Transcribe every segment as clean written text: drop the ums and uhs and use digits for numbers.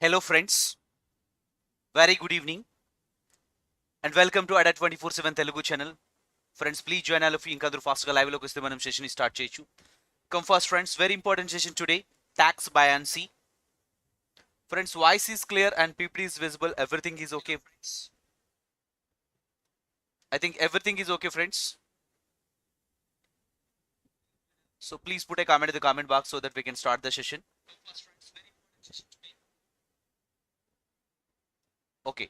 Hello friends, very good evening and welcome to ADA 24/7 Telugu channel. Friends, please join all of you ఇంకా fast గా live లోకి వస్తే మనం session start చేయొచ్చు. Come first friends, very important session today, tax buoyancy. Friends, voice is clear and PPT is visible. Everything is okay friends. I think everything is okay friends. So please put a comment in the comment box so that we can start the session. Okay.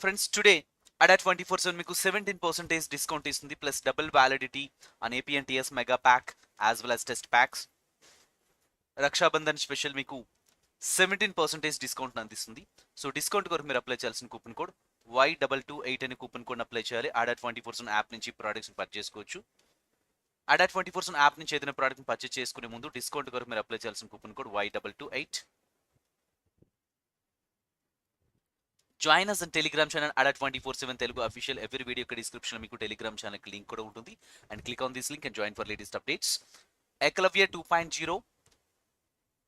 Friends, today ADA 24/7 మీకు 17% discount ఇస్తుంది plus double validity on AP and TS megapack as well as test packs. Rakshabandhan special మీకు 17% discount అందిస్తుంది. So discount కొరకు మీరు apply చేయాల్సిన coupon code Y228 అనే coupon code apply చేయాలి. ADA 24/7 app నుంచి ప్రోడక్ట్స్ పర్చేస్ చేసుకోవచ్చు. ADA 24/7 యాప్ నుంచి ఏదైనా ప్రోడక్ట్ పర్చేస్ చేసుకునే ముందు డిస్కౌంట్ కొరకు మీరు అప్లై చేయాల్సిన coupon code Y228. Join us and Telegram channel ADA 24/7 Telugu official. Every video యొక్క డిస్క్రిప్షన్ లో మీకు టెలిగ్రామ్ ఛానల్ లింక్ కూడా ఉంటుంది and click on this link and join for latest updates. Ekalavya 2.0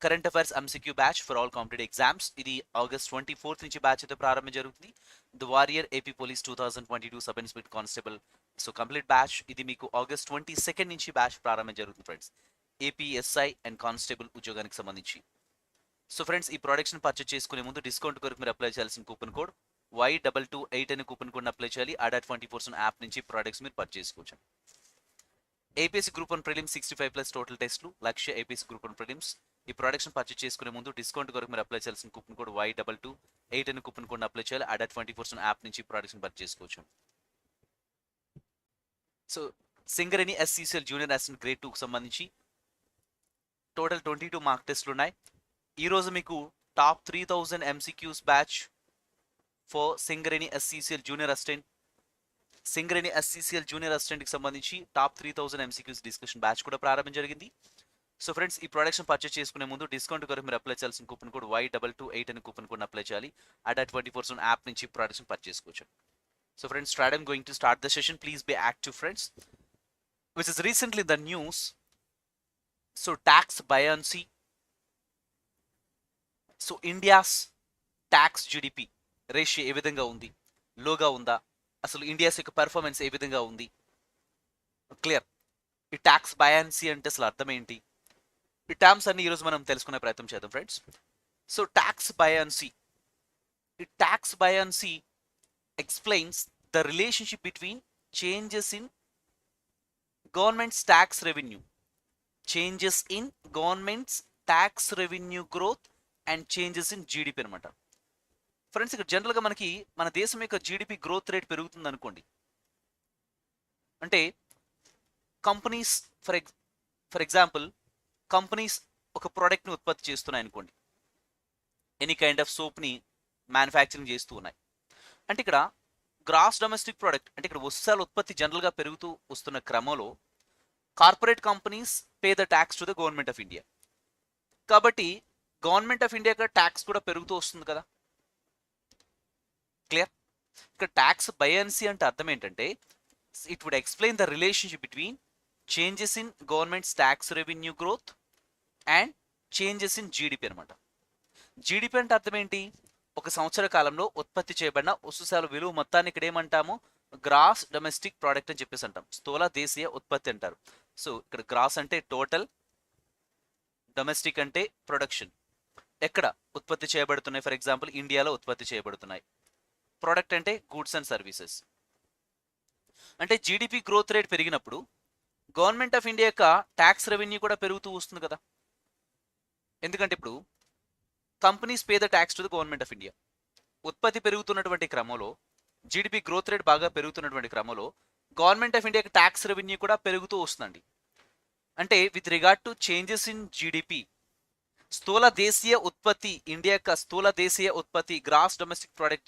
current affairs MCQ batch for all competitive exams. ఇది August 24 నుంచి batch అయితే ప్రారంభం జరుగుతుంది. The warrior AP police 2022 sub inspector constable so complete batch. ఇది మీకు August 22 నుంచి batch ప్రారంభం జరుగుతుంది ఫ్రెండ్స్, APSI అండ్ కానిస్టేబుల్ ఉద్యోగానికి సంబంధించి. సో ఫ్రెండ్స్, ఈ ప్రోడక్ట్స్ని పర్చేస్ చేసుకునే ముందు డిస్కౌంట్ కొరకు మీరు అప్లై చేయాల్సిన కూపన్ కోడ్ Y228 అనే కూపన్ కోడ్ అప్లై చేయాలి. ADA 24/7 యాప్ నుంచి ప్రోడక్ట్స్ మీరు పర్చేస్ చేసుకోవచ్చు. APSC గ్రూప్ 1 ప్రిలిమ్స్ 65+ టోటల్ టెస్ట్లు, లక్ష్య APSC గ్రూప్ 1 ప్రిలిమ్స్. ఈ ప్రోడక్ట్స్ని పర్చేస్ చేసుకునే ముందు డిస్కౌంట్ కొరకు మీరు అప్లై చేయాల్సిన కూపన్ కోడ్ Y228 అనే కూపన్ కోడ్ అప్లై చేయాలి. ADA 24/7 యాప్ నుంచి ప్రోడక్ట్స్ని పర్చేస్ చేసుకోవచ్చు. So Singareni SCCL junior assistant grade 2కి సంబంధించి టోటల్ 22 మార్క్ టెస్ట్లు ఉన్నాయి. ఈరోజు మీకు top 3000 MCQs batch for Singareni SCCL junior assistant. Singareni SCCL junior అసిస్టెంట్కి సంబంధించి టాప్ 3000 MCQs డిస్కషన్ బ్యాచ్ కూడా ప్రారంభం జరిగింది. సో ఫ్రెండ్స్, ఈ ప్రొడక్షన్ పర్చేస్ చేసుకునే ముందు డిస్కౌంట్ కొరకు మీరు అప్లై చేయాల్సిన కూపన్ కోడ్ Y228 అనే కూపన్ కోడ్ అప్లై చేయాలి. ADA 24/7 యాప్ నుంచి ప్రొడక్షన్ పర్చేస్ చేసుకోవచ్చు. So friends, start I'm going to start the session. Please be active friends. Which is recently the news. So tax buoyancy. So India's tax GDP ratio ఏ విధంగా ఉంది, లోగా ఉందా, అసలు India's యొక్క performance ఏ విధంగా ఉంది, క్లియర్. ఈ ట్యాక్స్ బయాన్సీ అంటే అసలు అర్థం ఏంటి, ఈ టర్మ్స్ అన్ని ఈరోజు మనం తెలుసుకునే ప్రయత్నం చేద్దాం ఫ్రెండ్స్. సో ట్యాక్స్ బయాన్సీ, ఈ tax buoyancy explains the relationship between changes in government's tax revenue, changes in government's tax revenue growth and changes in GDP అనమాట. ఫ్రెండ్స్, ఇక్కడ జనరల్గా మనకి మన దేశం యొక్క జీడిపి గ్రోత్ రేట్ పెరుగుతుంది అనుకోండి, అంటే కంపెనీస్ ఫర్ ఎగ్జాంపుల్ కంపెనీస్ ఒక ప్రోడక్ట్ని ఉత్పత్తి చేస్తున్నాయి అనుకోండి, ఎనీ కైండ్ ఆఫ్ సోప్ని మ్యానుఫ్యాక్చరింగ్ చేస్తూ ఉన్నాయి అంటే ఇక్కడ గ్రాస్ డొమెస్టిక్ ప్రోడక్ట్ అంటే ఇక్కడ వస్తువుల ఉత్పత్తి జనరల్గా పెరుగుతూ వస్తున్న క్రమంలో corporate companies pay the tax to the government of India. కాబట్టి గవర్నమెంట్ ఆఫ్ ఇండియా ట్యాక్స్ కూడా పెరుగుతూ వస్తుంది కదా, క్లియర్. ఇక్కడ ట్యాక్స్ బయాన్సీ అంటే అర్థం ఏంటంటే it would explain the relationship between changes in government's tax revenue growth and changes in GDP అనమాట. జీడిపి అంటే అర్థం ఏంటి, ఒక సంవత్సర కాలంలో ఉత్పత్తి చేయబడిన వస్తుసేవల విలువ మొత్తాన్ని ఇక్కడ ఏమంటాము, గ్రాస్ డొమెస్టిక్ ప్రోడక్ట్ అని చెప్పేసి అంటాం, స్థూల దేశీయ ఉత్పత్తి అంటారు. సో ఇక్కడ గ్రాస్ అంటే టోటల్, డొమెస్టిక్ అంటే ప్రొడక్షన్, ఎక్కడ ఉత్పత్తి చేయబడుతున్నాయి, ఫర్ ఎగ్జాంపుల్ ఇండియాలో ఉత్పత్తి చేయబడుతున్నాయి. ప్రోడక్ట్ అంటే గూడ్స్ అండ్ సర్వీసెస్. అంటే జీడిపి గ్రోత్ రేట్ పెరిగినప్పుడు గవర్నమెంట్ ఆఫ్ ఇండియా యొక్క ట్యాక్స్ రెవెన్యూ కూడా పెరుగుతూ వస్తుంది కదా, ఎందుకంటే ఇప్పుడు companies pay the tax to the government of India. ఉత్పత్తి పెరుగుతున్నటువంటి క్రమంలో జీడిపి గ్రోత్ రేట్ బాగా పెరుగుతున్నటువంటి క్రమంలో గవర్నమెంట్ ఆఫ్ ఇండియాకి ట్యాక్స్ రెవెన్యూ కూడా పెరుగుతూ వస్తుందండి. అంటే with regard to changes in GDP, స్థూల దేశీయ ఉత్పత్తి, ఇండియా యొక్క స్థూల దేశీయ ఉత్పత్తి గ్రాస్ డొమెస్టిక్ ప్రోడక్ట్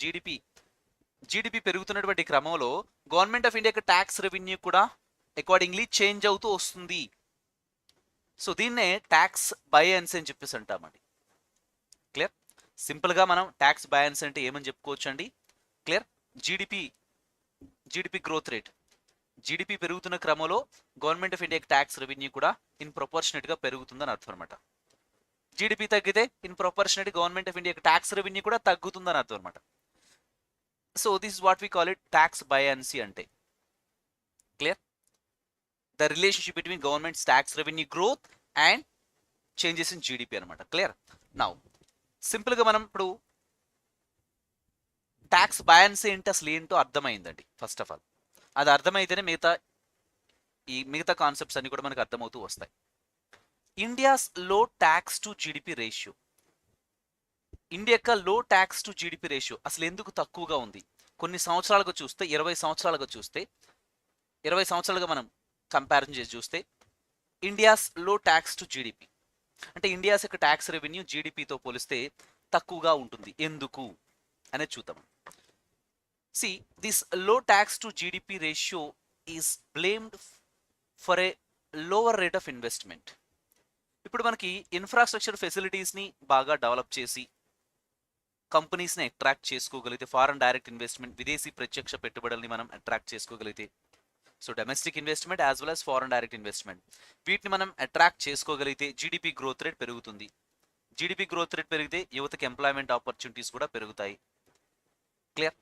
జీడిపి పెరుగుతున్నటువంటి క్రమంలో గవర్నమెంట్ ఆఫ్ ఇండియా యొక్క ట్యాక్స్ రెవెన్యూ కూడా అకార్డింగ్లీ చేంజ్ అవుతూ వస్తుంది. సో దీన్నే ట్యాక్స్ బయాన్సీ అని చెప్పేసి అంటామండి, క్లియర్. సింపుల్గా మనం ట్యాక్స్ బయాన్సీ అంటే ఏమని చెప్పుకోవచ్చు అండి, clear. GDP growth rate, GDP పెరుగుతున్న క్రమంలో గవర్నమెంట్ ఆఫ్ ఇండియాకి ట్యాక్స్ రెవెన్యూ కూడా ఇన్ ప్రొపోర్షనేట్గా పెరుగుతుందని అర్థం అనమాట. జీడిపి తగ్గితే in proportionality government of India tax revenue కూడా తగ్గుతుందని అర్థం అనమాట. So this is what we call it tax buoyancy అంటే. Clear? The relationship between governments tax revenue growth and changes in GDP అనమాట. క్లియర్? నౌ సింపుల్గా మనం ఇప్పుడు ట్యాక్స్ బయాన్సీ ఏంటి అసలు ఏంటో అర్థమైందండి. ఫస్ట్ ఆఫ్ ఆల్ అది అర్థమైతేనే మిగతా కాన్సెప్ట్స్ అన్ని కూడా మనకు అర్థమవుతూ వస్తాయి. ఇండియాస్ లో tax to GDP ratio, India యొక్క లో ట్యాక్స్ టు జీడిపి రేషియో అసలు ఎందుకు తక్కువగా ఉంది? కొన్ని సంవత్సరాలుగా చూస్తే 20 సంవత్సరాలుగా మనం కంపారిజన్ చేసి చూస్తే ఇండియాస్ లో ట్యాక్స్ టు జీడిపి అంటే ఇండియాస్ యొక్క ట్యాక్స్ రెవెన్యూ జీడిపితో పోలిస్తే తక్కువగా ఉంటుంది. ఎందుకు అనేది చూద్దాం. సి దిస్ లో tax to GDP ratio is blamed for a lower rate of investment. ఇప్పుడు మనకి ఇన్ఫ్రాస్ట్రక్చర్ ఫెసిలిటీస్ని బాగా డెవలప్ చేసి కంపెనీస్ని అట్రాక్ట్ చేసుకోగలిగితే, ఫారెన్ డైరెక్ట్ ఇన్వెస్ట్మెంట్ విదేశీ ప్రత్యక్ష పెట్టుబడుల్ని మనం అట్రాక్ట్ చేసుకోగలిగితే, so domestic investment as well as foreign direct investment వీటిని మనం అట్రాక్ట్ చేసుకోగలిగితే జీడిపి గ్రోత్ రేట్ పెరుగుతుంది. జీడిపి గ్రోత్ రేట్ పెరిగితే యువతకి ఎంప్లాయ్మెంట్ ఆపర్చునిటీస్ కూడా పెరుగుతాయి. క్లియర్?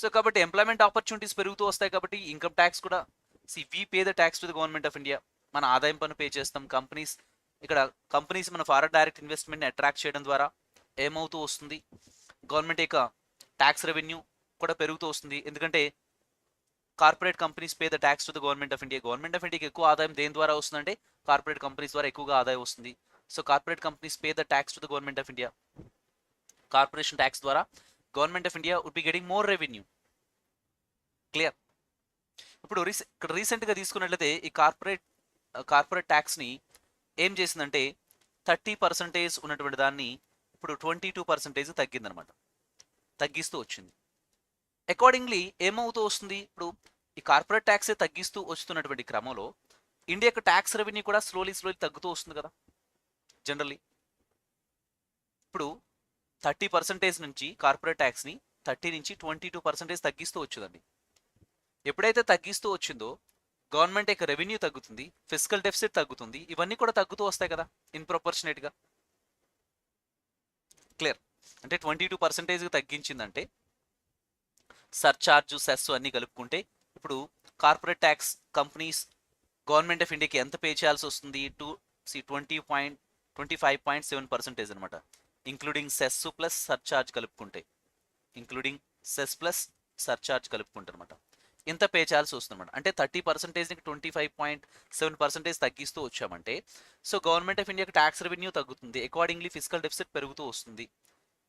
సో కాబట్టి ఎంప్లాయ్మెంట్ ఆపర్చునిటీస్ పెరుగుతూ వస్తాయి కాబట్టి ఇన్కమ్ ట్యాక్స్ కూడా we pay the tax to the government of India. మన ఆదాయం పన్ను పే చేస్తాం. కంపెనీస్ మన ఫారెన్ డైరెక్ట్ ఇన్వెస్ట్మెంట్ని అట్రాక్ట్ చేయడం ద్వారా ఏమవుతూ వస్తుంది? గవర్నమెంట్ యొక్క ట్యాక్స్ రెవెన్యూ కూడా పెరుగుతూ వస్తుంది. ఎందుకంటే corporate companies pay the tax to the government of India. Government of ఇండియాకి ఎక్కువ ఆదాయం దేని ద్వారా వస్తుందంటే కార్పొరేట్ కంపెనీస్ ద్వారా ఎక్కువగా ఆదాయం వస్తుంది. So corporate companies pay the tax to the government of India. Corporation tax ద్వారా government of India would be getting more revenue. Clear? ఇప్పుడు ఇక్కడ రీసెంట్గా తీసుకున్నట్లయితే ఈ కార్పొరేట్ ట్యాక్స్ని ఏం చేసిందంటే 30% ఉన్నటువంటి దాన్ని ఇప్పుడు 22% తగ్గిందనమాట, తగ్గిస్తూ వచ్చింది. అకార్డింగ్లీ ఏమవుతూ వస్తుంది? ఇప్పుడు ఈ కార్పొరేట్ ట్యాక్సే తగ్గిస్తూ వస్తున్నటువంటి క్రమంలో ఇండియా యొక్క ట్యాక్స్ రెవెన్యూ కూడా స్లోలీ తగ్గుతూ వస్తుంది కదా జనరల్లీ. ఇప్పుడు 30% నుంచి కార్పొరేట్ ట్యాక్స్ని 30 నుంచి 22% తగ్గిస్తూ వచ్చిందండి. ఎప్పుడైతే తగ్గిస్తూ వచ్చిందో గవర్నమెంట్ యొక్క రెవెన్యూ తగ్గుతుంది, ఫిజికల్ డెఫిసిట్ తగ్గుతుంది, ఇవన్నీ కూడా తగ్గుతూ వస్తాయి కదా ఇన్ ప్రొపోర్షనేట్గా. క్లియర్? అంటే 22% తగ్గించిందంటే సర్చార్జ్, సెస్ అన్నీ కలుపుకుంటే ఇప్పుడు corporate tax companies government of ఇండియాకి ఎంత పే చేయాల్సి వస్తుంది? 25.7% అనమాట, ఇంక్లూడింగ్ సెస్ ప్లస్ సర్చార్జ్ కలుపుకుంటే, అనమాట ఇంత పే చేయాల్సి వస్తుంది అనమాట. అంటే 30%కి 25.7% తగ్గిస్తూ వచ్చామంటే సో గవర్నమెంట్ ఆఫ్ ఇండియాకి ట్యాక్స్ రెవెన్యూ తగ్గుతుంది, అకార్డింగ్లీ ఫిజికల్ డెఫిసిట్ పెరుగుతూ వస్తుంది,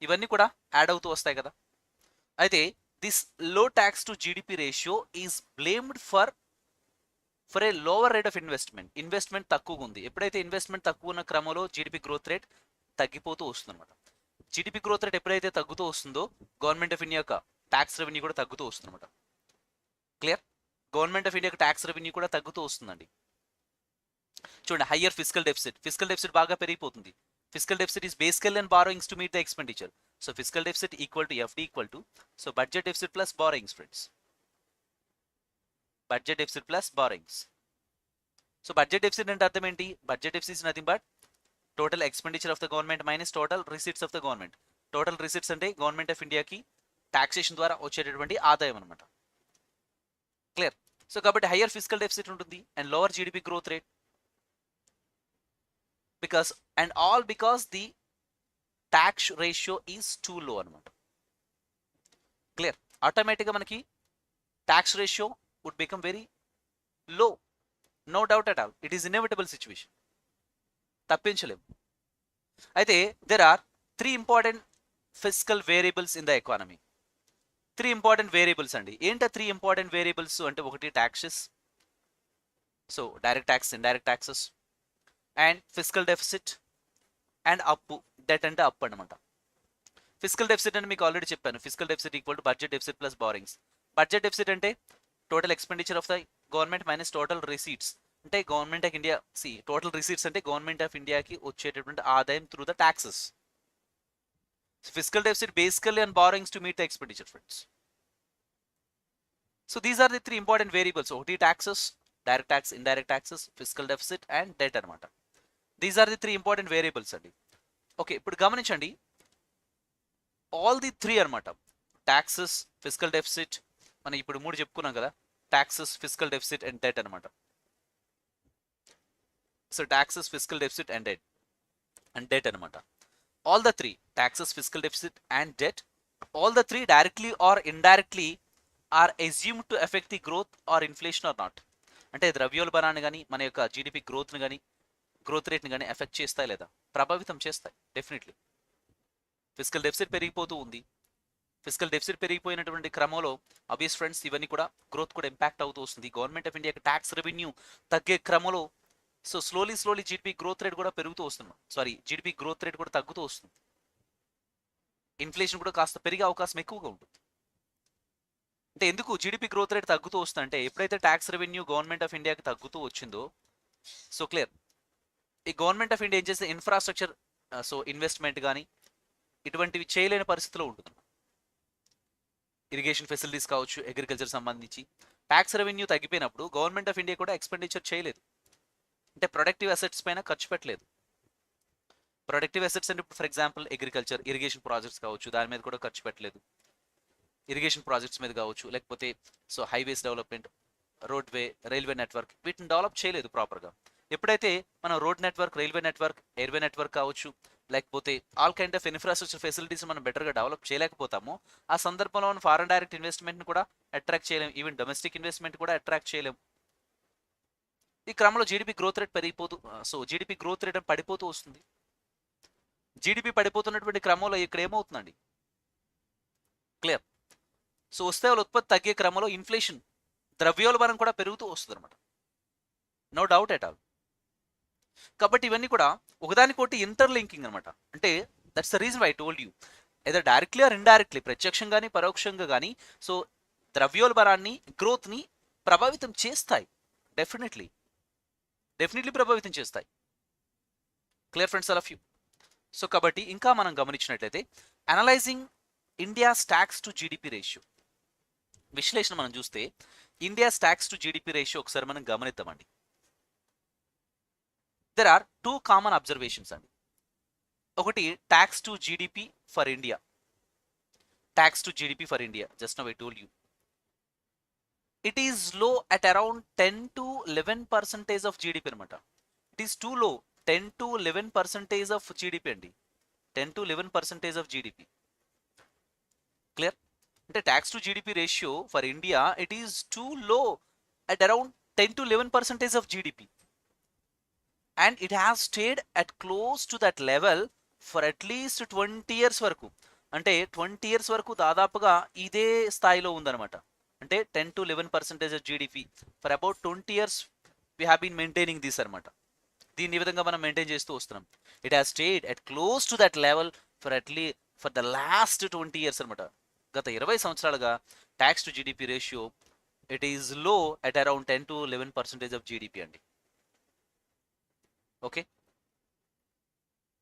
ఇవన్నీ కూడా యాడ్ అవుతూ వస్తాయి కదా. అయితే దిస్ లో tax to GDP ratio is blamed for a lower rate of investment తక్కువగా ఉంది. ఎప్పుడైతే ఇన్వెస్ట్మెంట్ తక్కువ ఉన్న క్రమంలో జీడిపి గ్రోత్ రేట్ తగ్గిపోతూ వస్తుంది అనమాట. జీడిపి గ్రోత్ రేట్ ఎప్పుడైతే తగ్గుతూ వస్తుందో గవర్నమెంట్ ఆఫ్ ఇండియా యొక్క ట్యాక్స్ రెవెన్యూ కూడా తగ్గుతూ వస్తుంది అనమాట. క్లియర్? గవర్నమెంట్ ఆఫ్ ఇండియాకి ట్యాక్స్ రెవెన్యూ కూడా తగ్గుతూ వస్తుందండి. చూడండి, హయ్యర్ ఫిజికల్ డెఫిసిట్ బాగా పెరిగిపోతుంది. ఫిజికల్ డెఫిసిట్ ఈస్ బేసికల్ and borrowings to meet the expenditure. So physical deficit equal to FD equal to so budget deficit plus borrowings friends. Budget deficit plus borrowings. So budget deficit అంటే అర్థం ఏంటి? Budget deficit is nothing but total expenditure of the government minus total receipts of the government. Total receipts అంటే government of ఇండియాకి taxation ద్వారా వచ్చేటటువంటి ఆదాయం అనమాట. Clear? So కాబట్టి హయ్యర్ ఫిజికల్ డెఫిసిట్ ఉంటుంది and lower GDP growth rate because the tax ratio is too low అనమాట. Clear? ఆటోమేటిక్గా మనకి tax ratio would become very low, no doubt at all. It is inevitable situation, తప్పించలేము. అయితే there are 3 important physical variables in the economy. 3 important variables అండి. ఏంటో 3 important variables అంటే ఒకటి taxes, so direct tax, indirect taxes, and physical deficit and అప్పు, debt అంటే అప్పు అనమాట. ఫిజికల్ డెఫిసిట్ అంటే మీకు ఆల్రెడీ చెప్పాను, physical deficit equal to budget deficit plus borrowings. Budget deficit అంటే total expenditure of the government minus total receipts. అంటే government of India total receipts అంటే గవర్నమెంట్ ఆఫ్ ఇండియాకి వచ్చేటటువంటి ఆదాయం through the taxes. Fiscal deficit basically on borrowings to meet the expenditure, friends. So these are the 3 important variables. ఒకటి taxes, direct tax, indirect taxes, fiscal deficit and debt అనమాట. These are the 3 important variables అండి. Okay, ఇప్పుడు గమనించండి, all the three అనమాట, taxes, physical deficit, మనం ఇప్పుడు మూడు చెప్పుకున్నాం కదా, taxes, physical deficit and debt అనమాట. So taxes, physical deficit and debt అనమాట. All the three, taxes, physical deficit and debt, all the three directly or indirectly are assumed to effect the growth or inflation or not. అంటే ద్రవ్యోల్బణాన్ని కానీ మన యొక్క GDP గ్రోత్ని కానీ, growth రేట్ని కానీ effect చేస్తాయి లేదా ప్రభావితం చేస్తాయి డెఫినెట్లీ. ఫిజికల్ డెఫిసిట్ పెరిగిపోతూ ఉంది, ఫిజికల్ డెఫిసిట్ పెరిగిపోయినటువంటి క్రమంలో అబియస్ ఫ్రెండ్స్ ఇవన్నీ కూడా గ్రోత్ కూడా ఇంపాక్ట్ అవుతూ వస్తుంది. గవర్నమెంట్ ఆఫ్ ఇండియాకి ట్యాక్స్ రెవెన్యూ తగ్గే క్రమంలో so slowly GDP growth rate కూడా పెరుగుతూ వస్తున్నాం, సారీ జీడిపి గ్రోత్ రేట్ కూడా తగ్గుతూ వస్తుంది. ఇన్ఫ్లేషన్ కూడా కాస్త పెరిగే అవకాశం ఎక్కువగా ఉంటుంది. అంటే ఎందుకు జీడిపి గ్రోత్ రేట్ తగ్గుతూ వస్తుందంటే, ఎప్పుడైతే ట్యాక్స్ రెవెన్యూ గవర్నమెంట్ ఆఫ్ ఇండియాకి తగ్గుతూ వచ్చిందో, సో క్లియర్, ఈ గవర్నమెంట్ ఆఫ్ ఇండియా ఏం చేస్తే ఇన్ఫ్రాస్ట్రక్చర్ సో ఇన్వెస్ట్మెంట్ కానీ ఇటువంటివి చేయలేని పరిస్థితిలో ఉంటుంది. ఇరిగేషన్ ఫెసిలిటీస్ కావచ్చు, అగ్రికల్చర్ సంబంధించి ట్యాక్స్ రెవెన్యూ తగ్గిపోయినప్పుడు గవర్నమెంట్ ఆఫ్ ఇండియా కూడా ఎక్స్పెండిచర్ చేయలేదు, అంటే ప్రొడక్టివ్ అసెట్స్ పైన ఖర్చు పెట్టలేదు. ప్రొడక్టివ్ అసెట్స్ అంటే ఇప్పుడు for example agriculture, irrigation projects కావచ్చు, దాని మీద కూడా ఖర్చు పెట్టలేదు. ఇరిగేషన్ ప్రాజెక్ట్స్ మీద కావచ్చు, లేకపోతే so highways development, roadway, railway network, వీటిని డెవలప్ చేయలేదు ప్రాపర్గా. ఎప్పుడైతే మనం road network, railway network, airway network కావచ్చు, లేకపోతే all kind of infrastructure facilities మనం బెటర్గా డెవలప్ చేయలేకపోతామో, ఆ సందర్భంలో మనం ఫారెన్ డైరెక్ట్ ఇన్వెస్ట్మెంట్ని కూడా అట్రాక్ట్ చేయలేం, ఈవెన్ డొమెస్టిక్ ఇన్వెస్ట్మెంట్ కూడా అట్రాక్ట్ చేయలేం. ఈ క్రమంలో జీడిపి గ్రోత్ రేట్ పెరిగిపోతూ, సో జీడిపి గ్రోత్ రేట్ పడిపోతూ వస్తుంది. జీడిపి పడిపోతున్నటువంటి క్రమంలో ఇక్కడ ఏమవుతుందండి, క్లియర్, సో వస్తే వాళ్ళ ఉత్పత్తి తగ్గే క్రమంలో ఇన్ఫ్లేషన్, ద్రవ్యోల్బణం కూడా పెరుగుతూ వస్తుంది అనమాట, నో డౌట్ ఎట్ ఆల్. కాబట్టి ఇవన్నీ కూడా ఒకదానికోటి ఇంటర్లింకింగ్ అనమాట. అంటే that's the reason I told you, ఏదో డైరెక్ట్లీ ఆర్ ఇండైరెక్ట్లీ, ప్రత్యక్షంగా కానీ పరోక్షంగా కానీ సో ద్రవ్యోల్బణాన్ని, గ్రోత్ని ప్రభావితం చేస్తాయి, డెఫినెట్లీ ప్రభావితం చేస్తాయి. Clear friends, all of you. So కాబట్టి ఇంకా మనం గమనించినట్లయితే analysing India's tax to GDP ratio, విశ్లేషణ మనం చూస్తే India's tax to GDP ratio ఒకసారి మనం గమనిద్దామండి. There are two common observations అండి. ఒకటి tax to GDP for India, tax to GDP for India, just now I told you it is low at around 10 to 11% of GDP అనమాట. It is too low, 10 to 11% of GDP అండి, 10 to 11% of GDP. Clear, అంటే tax to GDP ratio for India it is too low at around 10 to 11% of GDP, and it has stayed at close to that level for at least 20 years వరకు. అంటే 20 years వరకు దాదాపుగా ఇదే స్థాయిలో ఉందన్నమాట. అంటే 10 to 11% of GDP for about 20 years we have been maintaining this అనమాట. దీన్ని ఈ విధంగా మనం మెయింటైన్ చేస్తూ వస్తున్నాం. It has stayed at close to that level for the last 20 years అనమాట. గత 20 సంవత్సరాలుగా tax to GDP ratio it is low at around 10 to 11% of GDP అండి. ఓకే,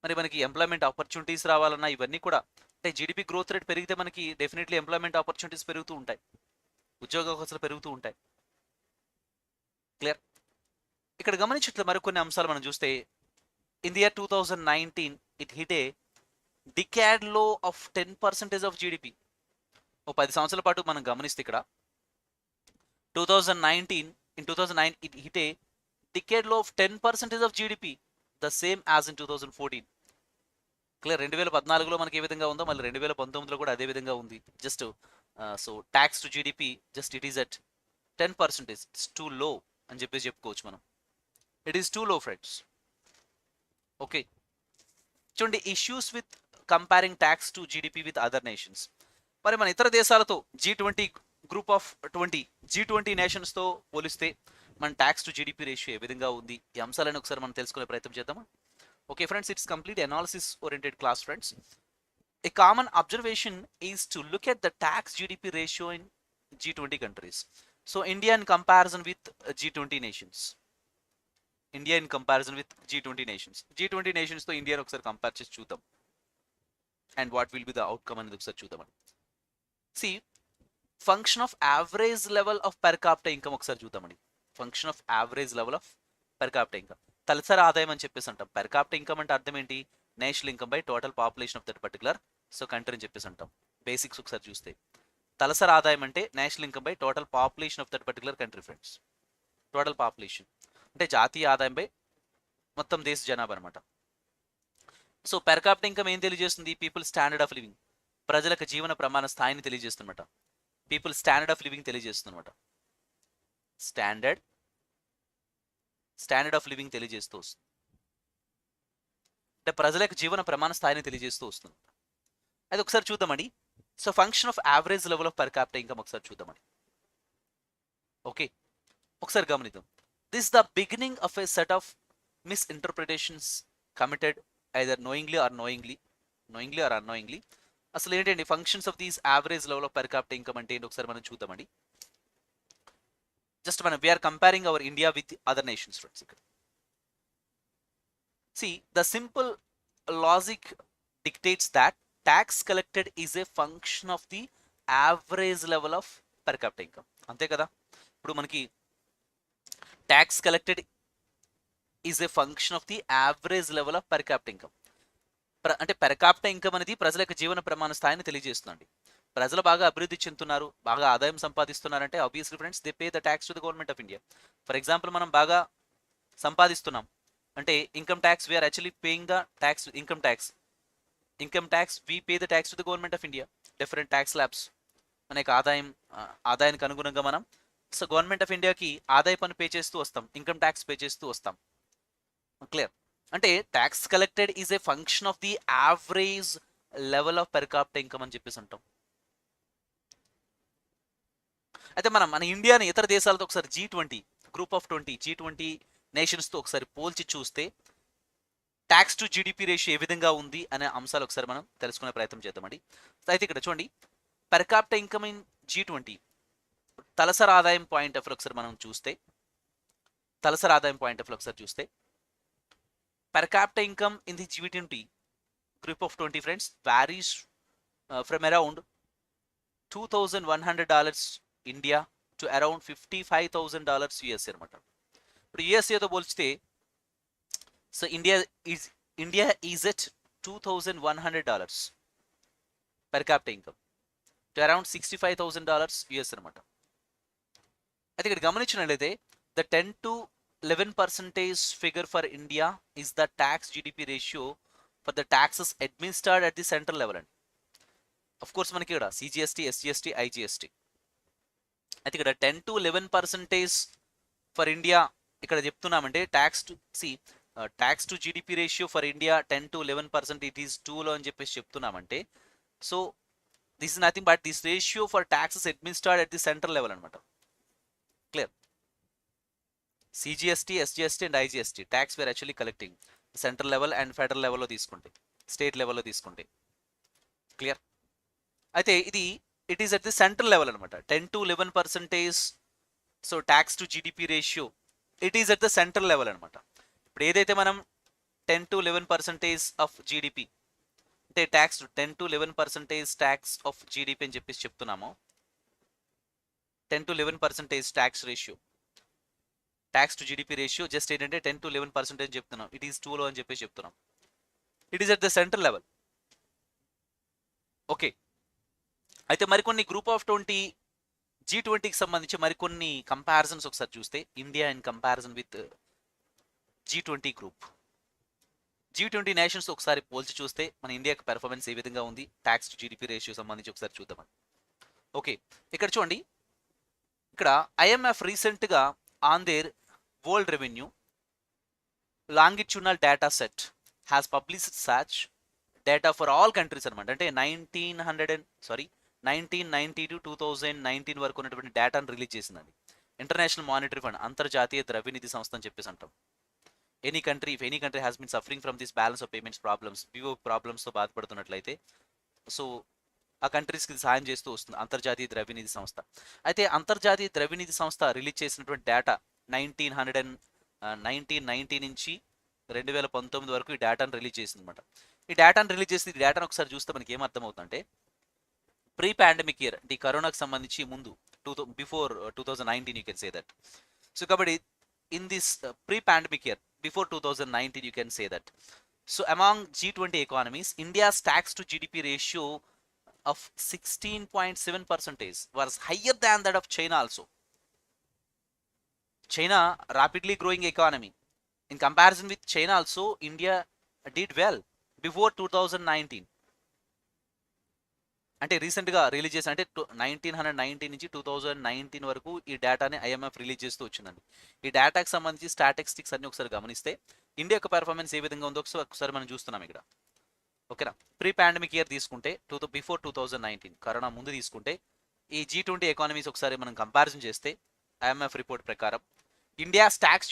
మరి మనకి ఎంప్లాయ్మెంట్ ఆపర్చునిటీస్ రావాలన్నా ఇవన్నీ కూడా, అంటే జీడిపి గ్రోత్ రేట్ పెరిగితే మనకి డెఫినెట్లీ ఎంప్లాయ్మెంట్ ఆపర్చునిటీస్ పెరుగుతూ ఉంటాయి, ఉద్యోగ అవకాశాలు పెరుగుతూ ఉంటాయి. క్లియర్, ఇక్కడ గమనించట్లే మరికొన్ని అంశాలు మనం చూస్తే in the year 2019 it hit a decade low of 10% of GDP. ఓ 10 సంవత్సరాల పాటు మనం గమనిస్తే ఇక్కడ 2009 it hit a decade low of 10% of GDP, the same as in 2014. Clear, 2014లో మనకి ఏ విధంగా ఉందో మళ్ళీ 2019లో కూడా అదే విధంగా ఉంది. Just so tax to GDP just it is at 10%, it's two లో అని చెప్పేసి చెప్పుకోవచ్చు మనం. ఇట్ ఈస్ టూ లో ఫ్రెండ్స్. ఓకే, చూడండి, issues with comparing tax to GDP with other nations. మరి మన ఇతర దేశాలతో G20 గ్రూప్ ఆఫ్ 20 G20 నేషన్స్తో పోలిస్తే మన ట్యాక్స్ టు జీడిపి రేషియో ఏ విధంగా ఉంది, ఈ అంశాలను ఒకసారి మనం తెలుసుకునే ప్రయత్నం చేద్దామా. Okay friends, it's complete analysis oriented class friends. A common observation is to look at the tax GDP ratio in G20 countries. So India in comparison with G20 nations. India in comparison with G20 nations. G20 nations తో India ఒకసారి compare చేసి చూద్దాం. And what will be the outcome అనేది ఒకసారి చూద్దాం. See, function of average level of per capita income ఒకసారి చూద్దామండి. Function of average level of per capita income, తలసరి ఆదాయం అని చెప్పేసి అంటాం. పెర్ క్యాపిటా ఇన్కమ్ అంటే అర్థం ఏంటి, national income by total population of that particular so country అని చెప్పేసి అంటాం. బేసిక్స్ ఒకసారి చూస్తే తలసరి ఆదాయం అంటే national income by total population of that particular country friends. Total population అంటే జాతీయ ఆదాయం బై మొత్తం దేశ జనాభా అనమాట. సో పెర్ క్యాపిటా ఇన్కమ్ ఏం తెలియజేస్తుంది? పీపుల్ స్టాండర్డ్ ఆఫ్ లివింగ్, ప్రజలకు జీవన ప్రమాణ స్థాయిని తెలియజేస్తుందన్నమాట. పీపుల్ స్టాండర్డ్ ఆఫ్ లివింగ్ తెలియజేస్తుందన్నమాట. స్టాండర్డ్ ఆఫ్ లివింగ్ తెలియజేస్తూ వస్తుంది, అంటే ప్రజల యొక్క జీవన ప్రమాణ స్థాయిని తెలియజేస్తూ వస్తుంది. అది ఒకసారి చూద్దామండి. So function of average level of per capita income ఒకసారి చూద్దామండి. ఓకే, ఒకసారి గమనిద్దాం. This the beginning of a set of misinterpretations committed either knowingly or unknowingly. అసలు ఏంటండి functions of these average level of per capita income అంటే ఏంటి ఒకసారి మనం చూద్దామండి. జస్ట్ మనం we're comparing our India with other nations friends. ఇక్కడ see the simple logic dictates that tax collected is a function of the average level of per capita income. అంతే కదా, ఇప్పుడు మనకి tax collected is a function of the average level of per capita income. అంటే per capita income అనేది ప్రజల యొక్క జీవన ప్రమాణ స్థాయిని తెలియజేస్తుందండి. ప్రజలు బాగా అభివృద్ధి చెందుతున్నారు, బాగా ఆదాయం సంపాదిస్తున్నారంటే obviously friends they pay the tax to the government of India. For example మనం బాగా సంపాదిస్తున్నాం అంటే income tax we're actually paying the tax income tax we pay the tax to the government of India. Different tax slabs మన యొక్క ఆదాయానికి అనుగుణంగా మనం so government of ఇండియాకి ఆదాయ పన్ను పే చేస్తూ వస్తాం, ఇన్కమ్ ట్యాక్స్ పే చేస్తూ వస్తాం. క్లియర్? అంటే tax collected is a function of the average level of per capita income అని చెప్పేసి అంటాం. అయితే మన ఇండియాని ఇతర దేశాలతో ఒకసారి G20 గ్రూప్ ఆఫ్ 20 G20 నేషన్స్తో ఒకసారి పోల్చి చూస్తే ట్యాక్స్ టు జీడిపి రేషియో ఏ విధంగా ఉంది అనే అంశాలు ఒకసారి మనం తెలుసుకునే ప్రయత్నం చేద్దామండి. అయితే ఇక్కడ చూడండి per capita income in G20 తలసరి ఆదాయం పాయింట్ ఆఫ్ ఒకసారి మనం చూస్తే per capita income in the G20 group of 20 friends varies from around $2,100 India to around $55,000 US అనమాట. ఇప్పుడు యుఎస్ఏతో పోల్చితే so India is at $2,100 per capita income to around $65,000 US అనమాట. అయితే ఇక్కడ గమనించినట్లయితే the 10 to 11% figure for India is the tax GDP ratio for the taxes administered at the central level అండి. Of course మనకి ఇక్కడ CGST, SGST, IGST. అయితే ఇక్కడ 10 to 11% for India ఇక్కడ చెప్తున్నామంటే tax to GDP ratio for India 10 to 11% it is 2లో అని చెప్పేసి చెప్తున్నామంటే so this is nothing but this ratio for taxes administered at the central level అనమాట. Clear? CGST, SGST and IGST tax where actually collecting central level and federal లెవెల్లో తీసుకుంటే, state లెవెల్లో తీసుకుంటే. Clear? అయితే it is at the central level అనమాట. 10 to 11% so tax to GDP ratio it is at the central level అనమాట. ఇప్పుడు ఏదైతే మనం 10 to 11% ఆఫ్ జీడిపి అంటే 10 to 11% ట్యాక్స్ ఆఫ్ జీడిపి అని చెప్పేసి చెప్తున్నామో 10 to 11% tax ratio tax to GDP ratio just ఏంటంటే 10 to 11% అని చెప్తున్నాం. ఇట్ ఈస్ 2లో అని చెప్పేసి చెప్తున్నాం. It is at the central level. Okay, అయితే మరికొన్ని గ్రూప్ ఆఫ్ 20 G20కి సంబంధించి మరికొన్ని కంపారిజన్స్ ఒకసారి చూస్తే India in comparison with G20 group. G20 nations ఒకసారి పోల్చి చూస్తే మన ఇండియాకి పెర్ఫార్మెన్స్ ఏ విధంగా ఉంది ట్యాక్స్ టు జీడిపి రేషియో సంబంధించి ఒకసారి చూద్దామని. ఓకే, ఇక్కడ చూడండి ఇక్కడ IMF రీసెంట్గా on their world revenue longitudinal data set has published such data for all countries అనమాట. అంటే 1990 to 2019 వరకు ఉన్నటువంటి డేటాను రిలీజ్ చేసిందండి. ఇంటర్నేషనల్ మానిటరీ ఫండ్ అంతర్జాతీయ ద్రవ్యనిధి సంస్థ అని చెప్పేసి అంటాం. Any country has been suffering from this balance of payments problems, BO ప్రాబ్లమ్స్తో బాధపడుతున్నట్లయితే సో ఆ కంట్రీస్కి సాయం చేస్తూ వస్తుంది అంతర్జాతీయ ద్రవ్యనిధి సంస్థ. అయితే అంతర్జాతీయ ద్రవ్యనిధి సంస్థ రిలీజ్ చేసినటువంటి డేటా 1990 నుంచి 2019 వరకు ఈ డేటాను రిలీజ్ చేసింది అనమాట. ఈ డేటాను ఒకసారి చూస్తే మనకి ఏమర్థమవుతుందంటే ప్రీ పాండమిక్ ఇయర్ అంటే కరోనాకి సంబంధించి ముందు before 2019 you can say that. So కాబట్టి in this pre pandemic year before 2019 you can say that. So among G20 economies, India's tax to GDP ratio of 16.7% was higher than that of China also. China, rapidly growing economy. In comparison with China also, India did well before 2019. అంటే రీసెంట్గా release చేసి అంటే 1990 నుంచి 2019 వరకు ఈ డేటాని IMF release చేస్తూ వచ్చిందండి. ఈ డేటాకి సంబంధించి స్టాటిస్టిక్స్ అన్ని ఒకసారి గమనిస్తే ఇండియా యొక్క పెర్ఫార్మెన్స్ ఏ విధంగా ఉందో ఒకసారి మనం చూస్తున్నాం ఇక్కడ. ఓకేనా, ప్రీ పాండమిక్ ఇయర్ తీసుకుంటే బిఫోర్ 2019 కరోనా ముందు తీసుకుంటే ఈ G20 ఎకానమీస్ ఒకసారి మనం కంపారిజన్ చేస్తే ఐఎంఎఫ్ రిపోర్ట్ ప్రకారం India's tax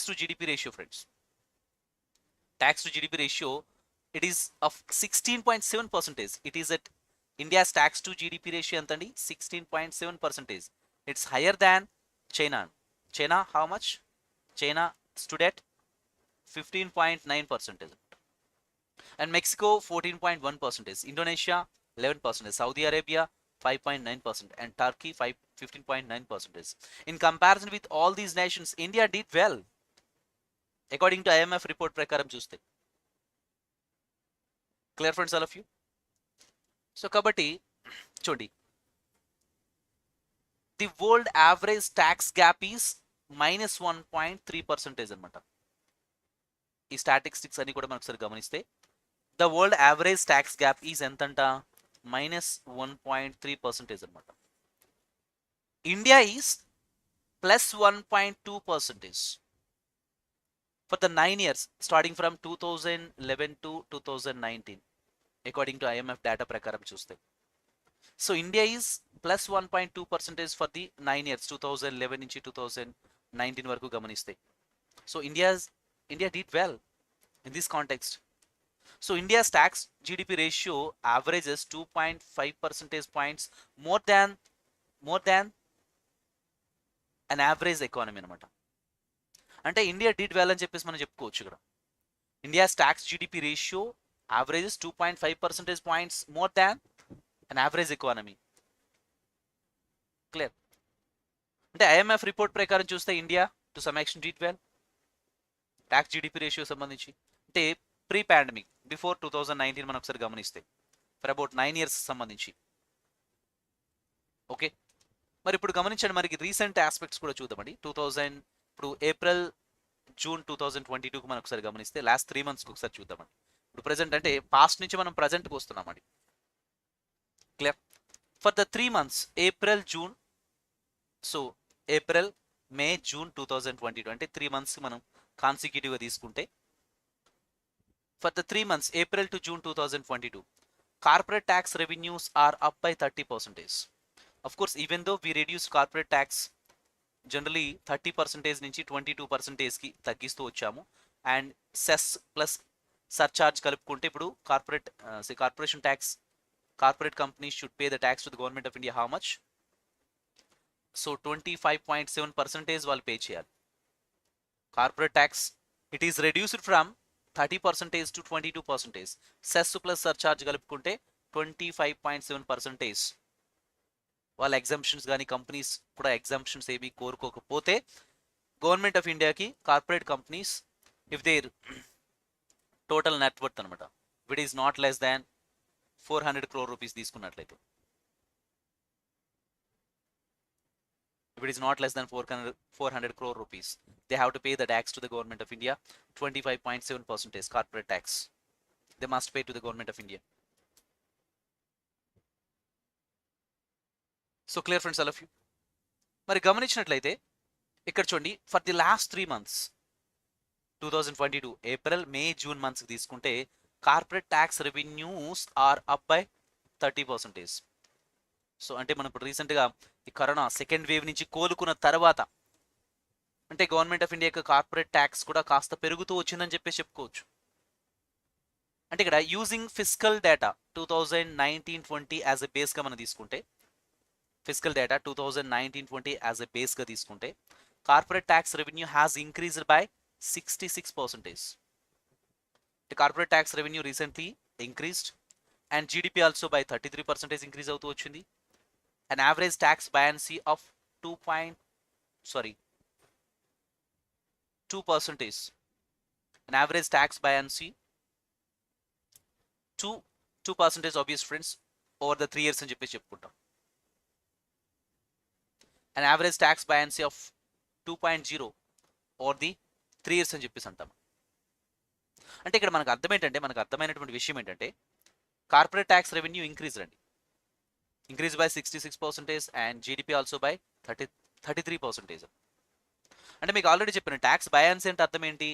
to GDP ratio friends, tax to GDP ratio it is of 16.7%. It is at India's tax to GDP ratio entandi 16.7%. It's higher than China. China how much? China stood at 15.9%. And Mexico 14.1%. Indonesia 11%. Saudi Arabia 5.9%. And Turkey 15.9%. In comparison with all these nations, India did well according to IMF report prakaram చూస్తే. Clear friends, all of you? So kabatti chudi, the world average tax gap is minus 1.3% anamata. ఈ statistics అన్ని కూడా మనం ఒకసారి గమనిస్తే the world average tax gap is ఎంతంట minus 1.3% అనమాట. India is plus 1.2% for the 9 years starting from 2011 to 2019 according to IMF data ప్రకారం చూస్తే. So India is plus 1.2% for the 9 years 2011 నుంచి 2019 వరకు గమనిస్తే. So India did well in this context. So India's tax GDP ratio averages 2.5 percentage points more than an average economy అనమాట. అంటే India did well అని చెప్పేసి మనం చెప్పుకోవచ్చు ఇక్కడ. India's tax GDP ratio averages 2.5 percentage points more than an average economy. Clear? అంటే IMF report ప్రకారం చూస్తే India to some extent did well tax GDP ratio సంబంధించి. అంటే ప్రీ పాండమిక్ బిఫోర్ 2019 మనం ఒకసారి గమనిస్తే ఫర్ అబౌట్ 9 years సంబంధించి. ఓకే, మరి ఇప్పుడు గమనించండి, మరి రీసెంట్ ఆస్పెక్ట్స్ కూడా చూద్దామండి. ఇప్పుడు ఏప్రిల్ జూన్ 2022కు మనం ఒకసారి గమనిస్తే లాస్ట్ 3 monthsకి ఒకసారి చూద్దామండి. ఇప్పుడు ప్రజెంట్ అంటే పాస్ట్ నుంచి మనం ప్రజెంట్కి వస్తున్నామండి. Clear? For the 3 months April June, so April May June 2022 అంటే 3 months మనం కాన్సిక్యూటివ్గా తీసుకుంటే for the 3 months April to June 2022 corporate tax revenues are up by 30%. Of course even though we reduce corporate tax generally 30% నుంచి 22%కి తగ్గిస్తూ వచ్చాము. And cess plus surcharge కలుపుకుంటే ఇప్పుడు corporation tax, corporate companies should pay the tax to the government of India how much? So 25.7% వాళ్ళు pay చేయాలి corporate tax. It is reduced from 30% to 22%. Cess plus surcharge కలుపుకుంటే 25.7%. వాళ్ళ exemptions కానీ companies కూడా exemptions ఏమీ కోరుకోకపోతే గవర్నమెంట్ ఆఫ్ ఇండియాకి corporate companies if their total net worth అనమాట it is not less than 400 crore rupees తీసుకున్నట్లయితే, if it is not less than 400 crore rupees, they have to pay the tax to the government of India, 25.7% corporate tax they must pay to the government of India. So clear friends, all of you? మరి గమనించినట్లయితే ఇక్కడ చూడండి, for the last 3 months 2022 April May June మంత్స్కి తీసుకుంటే corporate tax revenues are up by 30%. So అంటే మనం ఇప్పుడు రీసెంట్గా ఈ కరోనా సెకండ్ వేవ్ నుంచి కోలుకున్న తర్వాత అంటే గవర్నమెంట్ ఆఫ్ ఇండియా యొక్క కార్పొరేట్ ట్యాక్స్ కూడా కాస్త పెరుగుతూ వచ్చిందని చెప్పేసి చెప్పుకోవచ్చు. అంటే ఇక్కడ using physical data 2019-20 as a బేస్గా మనం తీసుకుంటే, ఫిజికల్ డేటా 2019-20 యాజ్ ఎ బేస్గా తీసుకుంటే corporate tax revenue has increased by 66%. The corporate tax revenue recently increased and GDP also by 33% increase అవుతూ వచ్చింది. An average tax buoyancy of 2%. an average tax buoyancy 2% obvious friends over the 3 years అని చెప్పేసి చెప్పుకుంటాం. an average tax buoyancy of 2.0 over the 3 years అని చెప్పేసి అంటాం. అంటే ఇక్కడ మనకు అర్థమైనటువంటి విషయం ఏంటంటే corporate tax revenue increased by 66% and GDP also by 33%. అంటే మీకు ఆల్రెడీ చెప్పాను ట్యాక్స్ బయాన్స్ అంటే అర్థం ఏంటి,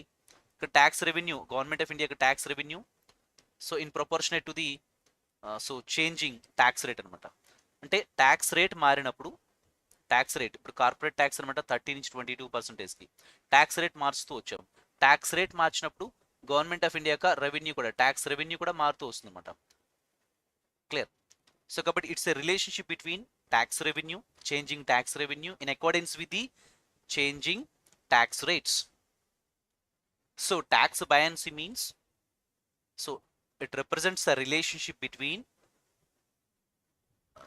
ఇక్కడ tax revenue government of India tax revenue so in proportionate to the so changing tax rate అనమాట. అంటే ట్యాక్స్ రేట్ మారినప్పుడు ట్యాక్స్ రేట్ ఇప్పుడు కార్పొరేట్ ట్యాక్స్ అనమాట 30 నుంచి 22%కి ట్యాక్స్ రేట్ మారుస్తూ వచ్చాం. ట్యాక్స్ రేట్ మార్చినప్పుడు గవర్నమెంట్ ఆఫ్ ఇండియా యొక్క రెవెన్యూ కూడా ట్యాక్స్ రెవెన్యూ కూడా మారుతూ వస్తుంది అనమాట. క్లియర్. సో కాబట్టి it's a relationship between tax revenue changing tax revenue in accordance with the changing tax rates. So tax buoyancy means, so it represents a relationship between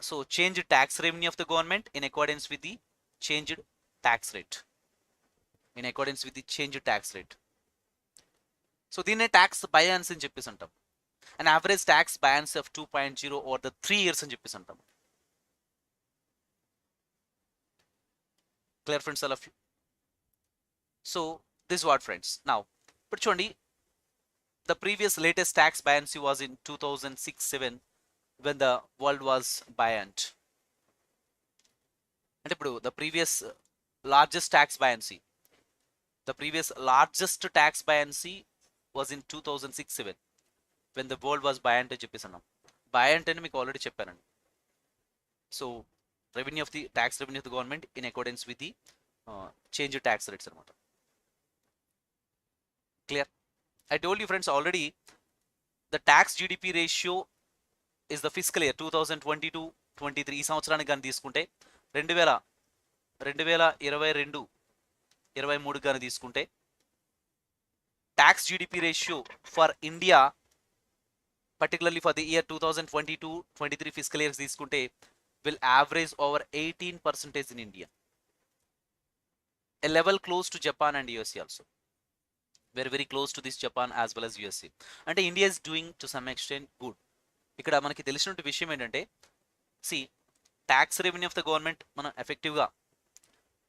so changed tax revenue of the government in accordance with the changed tax rate. In accordance with the changed tax rate. So దీన్నే tax buoyancy అని చెప్పేసి అంటాం. An average tax buoyancy of 2.0 over the 3 years అని చెప్పేసి అంటాం. Clear friends all of you? So this is what friends. Now ఇప్పుడు చూడండి the previous latest tax buoyancy was in 2006-07 when the world was buoyant. అంటే ఇప్పుడు the previous largest tax buoyancy was in 2006-07 when the world was buoyant అని చెప్పేసి అన్నాం. buoyant అని మీకు already చెప్పానండి. So revenue of the tax revenue of the government in accordance with the change of tax rates అనమాట. Clear? I told you friends already the Tax-GDP ratio is the fiscal year 2022-23 ఈ సంవత్సరానికి కానీ తీసుకుంటే 2022-23 కానీ తీసుకుంటే Tax-GDP ratio for India particularly for the year 2022-23 fiscal years తీసుకుంటే will average over 18% in India. A level close to Japan and USA also. Very close to this Japan as well as USA. అంటే India is doing to some extent good. ఇక్కడ మనకి తెలిసినటువంటి విషయం ఏంటంటే tax revenue of the government మనం ఎఫెక్టివ్గా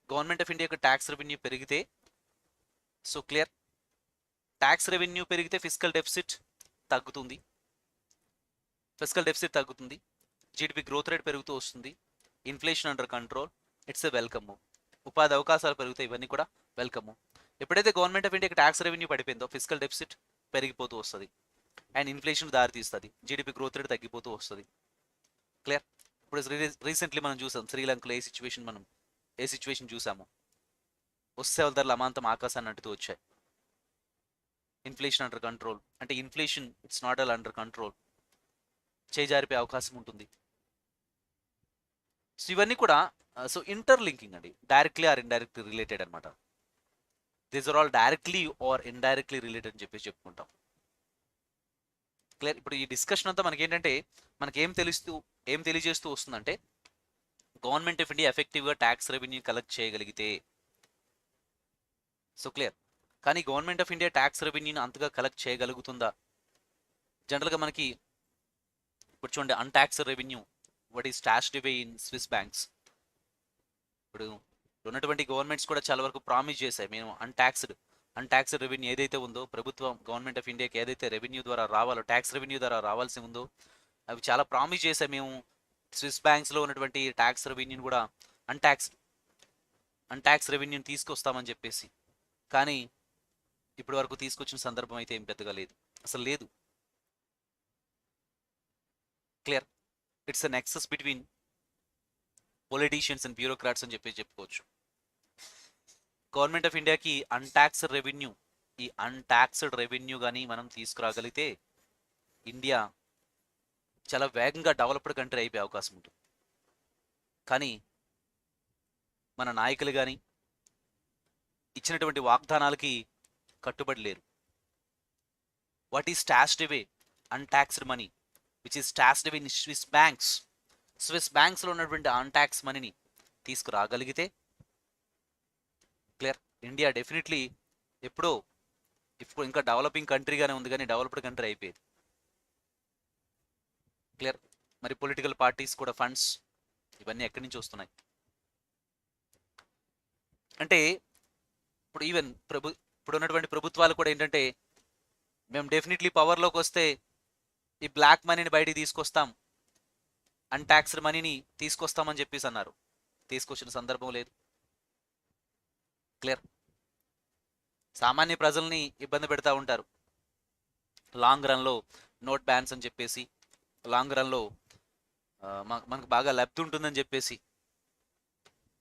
government of India యొక్క tax revenue పెరిగితే సో క్లియర్ ట్యాక్స్ రెవెన్యూ పెరిగితే ఫిస్కల్ డెఫిసిట్ తగ్గుతుంది. జీడిపి గ్రోత్ రేట్ పెరుగుతూ వస్తుంది. Inflation under control. It's a welcome. ఉపాధి అవకాశాలు పెరుగుతాయి. ఇవన్నీ కూడా వెల్కమ్. ఎప్పుడైతే గవర్నమెంట్ ఆఫ్ ఇండియాకి ట్యాక్స్ రెవెన్యూ పడిపోయిందో ఫిస్కల్ డెఫిసిట్ పెరిగిపోతూ వస్తుంది అండ్ ఇన్ఫ్లేషన్ దారితీస్తుంది. జీడిపి గ్రోత్ రేట్ తగ్గిపోతూ వస్తుంది. క్లియర్. ఇప్పుడు రీసెంట్లీ మనం చూసాం శ్రీలంకలో ఏ సిచ్యువేషన్ చూసాము. వస్తే ధరలు అమాంతం ఆకాశాన్ని అంటుతూ వచ్చాయి. ఇన్ఫ్లేషన్ అండర్ కంట్రోల్ అంటే inflation it's not all under control. చేజారిపోయే అవకాశం ఉంటుంది. సో ఇవన్నీ కూడా సో ఇంటర్లింకింగ్ అండి. డైరెక్ట్లీ ఆర్ ఇండైరెక్ట్లీ రిలేటెడ్ అనమాట. These are all directly or indirectly related అని చెప్పేసి చెప్పుకుంటాం. క్లియర్. ఇప్పుడు ఈ డిస్కషన్ అంతా మనకి ఏంటంటే మనకి ఏం తెలియజేస్తూ వస్తుందంటే గవర్నమెంట్ ఆఫ్ ఇండియా ఎఫెక్టివ్గా ట్యాక్స్ రెవెన్యూ కలెక్ట్ చేయగలిగితే సో క్లియర్. కానీ గవర్నమెంట్ ఆఫ్ ఇండియా ట్యాక్స్ రెవెన్యూని అంతగా కలెక్ట్ చేయగలుగుతుందా? జనరల్గా మనకి ఇప్పుడు చూడండి untaxed revenue what is stashed away in Swiss banks. ఇప్పుడు ఉన్నటువంటి గవర్నమెంట్స్ కూడా చాలా వరకు ప్రామిస్ చేశాయి మేము అన్టాక్స్డ్ రెవెన్యూ ఏదైతే ఉందో ప్రభుత్వం గవర్నమెంట్ ఆఫ్ ఇండియాకి ఏదైతే రెవెన్యూ ద్వారా రావాలో ట్యాక్స్ రెవెన్యూ ద్వారా రావాల్సి ఉందో అవి చాలా ప్రామిస్ చేశాయి. మేము స్విస్ బ్యాంక్స్లో ఉన్నటువంటి ట్యాక్స్ రెవెన్యూని కూడా అన్టాక్స్ రెవెన్యూని తీసుకొస్తామని చెప్పేసి, కానీ ఇప్పటి వరకు తీసుకొచ్చిన సందర్భం అయితే ఏం పెద్దగా లేదు, అసలు లేదు. Clear. It's an Nexus between politicians and bureaucrats అని చెప్పేసి చెప్పుకోవచ్చు. గవర్నమెంట్ ఆఫ్ ఇండియాకి అన్టాక్స్డ్ రెవెన్యూ కానీ మనం తీసుకురాగలిగితే ఇండియా చాలా వేగంగా డెవలప్డ్ కంట్రీ అయిపోయే అవకాశం ఉంటుంది. కానీ మన నాయకులు కానీ ఇచ్చినటువంటి వాగ్దానాలకి కట్టుబడి లేరు. What is stashed away untaxed money which is stashed away in Swiss బ్యాంక్స్లో ఉన్నటువంటి అన్టాక్స్ మనీని తీసుకురాగలిగితే క్లియర్ ఇండియా డెఫినెట్లీ ఇప్పుడు ఇంకా డెవలపింగ్ కంట్రీగానే ఉంది కానీ డెవలప్డ్ కంట్రీ అయిపోయేది. క్లియర్. మరి పొలిటికల్ పార్టీస్ కూడా ఫండ్స్ ఇవన్నీ ఎక్కడి నుంచి వస్తున్నాయి అంటే ఇప్పుడు ఈవెన్ ఇప్పుడు ఉన్నటువంటి ప్రభుత్వాలు కూడా ఏంటంటే మేము డెఫినెట్లీ పవర్లోకి వస్తే ఈ బ్లాక్ మనీని బయటికి తీసుకొస్తాం, అన్టాక్స్డ్ మనీని తీసుకొస్తామని చెప్పేసి అన్నారు. తీసుకొచ్చిన సందర్భం లేదు. క్లియర్. సామాన్య ప్రజల్ని ఇబ్బంది పెడతా ఉంటారు. లాంగ్ రన్లో నోట్ బ్యాన్స్ అని చెప్పేసి, లాంగ్ రన్లో మనకు బాగా లబ్ధి ఉంటుందని చెప్పేసి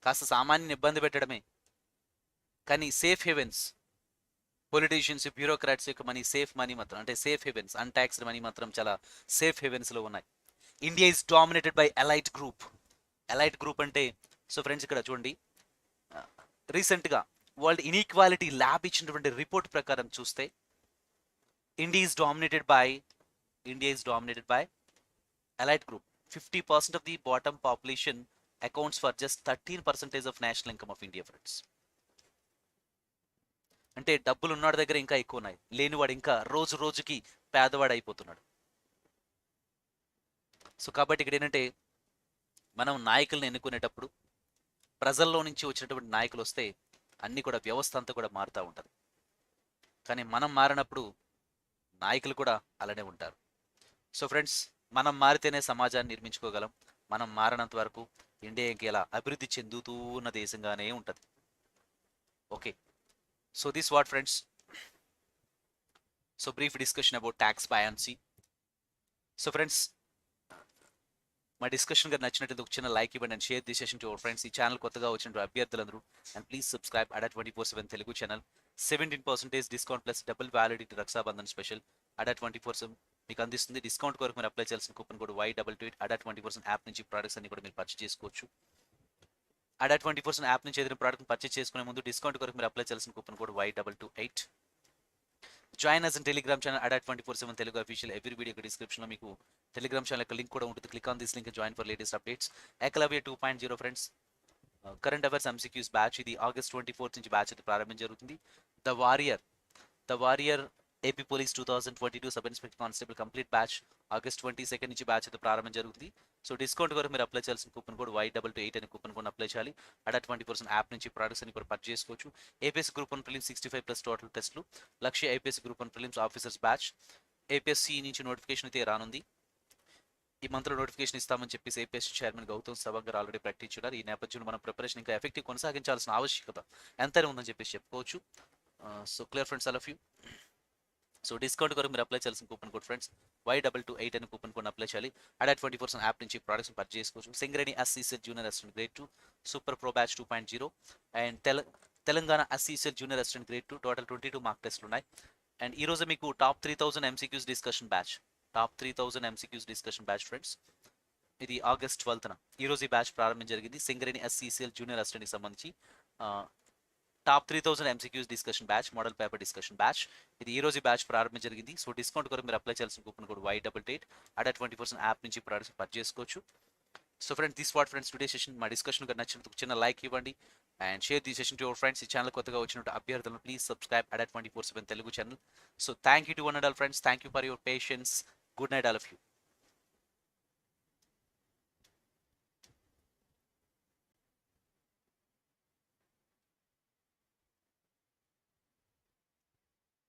కాస్త సామాన్యుని ఇబ్బంది పెట్టడమే. కానీ సేఫ్ హెవెన్స్, పొలిటీషియన్స్, బ్యూరోక్రాట్స్ యొక్క మనీ, సేఫ్ మనీ మాత్రం అంటే సేఫ్ హెవెన్స్, అన్టాక్స్డ్ మనీ మాత్రం చాలా సేఫ్ హెవెన్స్లో ఉన్నాయి. India is dominated by elite group. Elite group అంటే సో ఫ్రెండ్స్ ఇక్కడ చూడండి, రీసెంట్గా వరల్డ్ ఇన్ఈక్వాలిటీ ల్యాబ్ ఇచ్చినటువంటి రిపోర్ట్ ప్రకారం చూస్తే India is dominated by elite group. 50% of the bottom population accounts for just 13% of national income of India, friends. అంటే డబ్బులు ఉన్నవాడి దగ్గర ఇంకా ఎక్కువ ఉన్నాయి, లేనివాడు ఇంకా రోజు రోజుకి పేదవాడు అయిపోతున్నాడు. సో కాబట్టి ఇక్కడ ఏంటంటే మనం నాయకులను ఎన్నుకునేటప్పుడు ప్రజల్లో నుంచి వచ్చినటువంటి నాయకులు వస్తే అన్నీ కూడా వ్యవస్థ అంతా కూడా మారుతూ ఉంటుంది. కానీ మనం మారినప్పుడు నాయకులు కూడా అలానే ఉంటారు. సో ఫ్రెండ్స్, మనం మారితేనే సమాజాన్ని నిర్మించుకోగలం. మనం మారినంత వరకు ఇండియా ఇలా అభివృద్ధి చెందుతూ ఉన్న దేశంగానే ఉంటుంది. Okay, so this what friends, so brief discussion about tax buoyancy. So friends, మా డిస్కషన్ గారు నచ్చినట్లయితే ఒక చిన్న లైక్ ఇవ్వండి and share this session to our friends. ఈ ఛానల్ కొత్తగా వచ్చిన అభ్యర్థులందరూ and please subscribe Adda 24/7 Telugu channel. 17% discount plus double validity Raksha Bandhan special Adda 24/7 మీకు అందిస్తుంది. డిస్కౌంట్ కొరకు మీరు అప్లై చేయాల్సిన కూపన్ కోడ్ Y22 అడా 20% యాప్ నుంచి ప్రోడక్ట్స్ అన్ని కూడా మీరు పర్చేస్ చేసుకోవచ్చు. అడా 20% యాప్ నుంచి ఏదైనా ప్రోడక్ట్ పర్చేస్ చేసుకునే ముందు డిస్కౌంట్ కొరకు మీరు అప్లై చేయాల్సిన coupon code Y228. Join us in Telegram channel Adda 24/7 Telugu official. Every video డిస్క్రిప్షన్లో మీకు టెలిగ్రామ్ ఛానల్ యొక్క లింక్ కూడా ఉంటుంది. Click on this link, join for latest updates. Ekalavya 2.0 friends, current affairs MCQs batch ఇది ఆగస్ట్ 24 నుంచి బ్యాచ్ అయితే ప్రారంభం జరుగుతుంది. The warrior AP police 2022 sub inspector constable complete batch August 22 నుంచి బ్యాచ్ అయితే ప్రారంభం జరుగుతుంది. సో డిస్కౌంట్ వరకు మీరు అప్లై చేయాల్సిన కూపన్ కోడ్ Y228 అనే కూపన్ కోడ్ అప్లై చేయాలి. అడా 20% యాప్ నుంచి ప్రోడక్ట్స్ అని కూడా పర్చేస్ చేసుకోవచ్చు. APSC గ్రూప్ 1 ప్రిలిమ్స్ 65+ టోటల్ టెస్టులు. లక్ష్య APSC group 1 prelims officers batch. APSC నుంచి నోటిఫికేషన్ అయితే రానుంది. ఈ మంత్లో నోటిఫికేషన్ ఇస్తామని చెప్పేసి APSC చైర్మన్ గౌతమ్ సవాంగ్ గారు ఆల్రెడీ ప్రకటించారు. ఈ నేపథ్యంలో మన ప్రిపరేషన్ ఇంకా ఎఫెక్టివ్ కొనసాగించాల్సిన ఆవశ్యకత ఎంతనే ఉందని చెప్పేసి చెప్పుకోవచ్చు. So clear friends, all of you. So discount కొరకు మీరు అప్లై చేయాల్సిన కూపన్ కోడ్ ఫ్రెండ్స్ Y228 అనే కూపన్ కోడ్ అప్లై చేయాలి. అడా 20% యాప్ నుంచి ప్రోడక్ట్స్ పర్చేస్ చేసుకోవచ్చు. Singareni SCCL junior assistant grade 2 super pro batch 2.0 and Telangana SCCL junior assistant grade 2 total 22 mark టెస్ట్లు ఉన్నాయి. అండ్ ఈరోజు మీకు top 3000 MCQs discussion batch friends, ఇది ఆగస్ట్ 12న ఈరోజు ఈ బ్యాచ్ ప్రారంభం జరిగింది. సింగరేణి SCCL జూనియర్ అసిస్టెంట్కి సంబంధించి top 3000 MCQs discussion batch, model paper discussion batch, ఇది ఈ రోజు బ్యాచ్ ప్రారంభం జరిగింది. సో డిస్కౌంట్ కొరకు మీరు అప్లై చేయాల్సిన కూపన్ కోడ్ Y228 అడా 20% యాప్ నుంచి ప్రోడక్ట్స్ పర్చేస్ చేసుకోవచ్చు. So friends, this what friends today session. మా డిస్కషన్ గారు నచ్చినందుకు చిన్న లైక్ ఇవ్వండి and share the session to your friends. ఈ ఛానల్ కొత్తగా వచ్చినట్టు అభ్యర్థులను please subscribe Adda 24/7 Telugu channel. So thank you to one and all friends. Thank you for your patience. Good night all of you.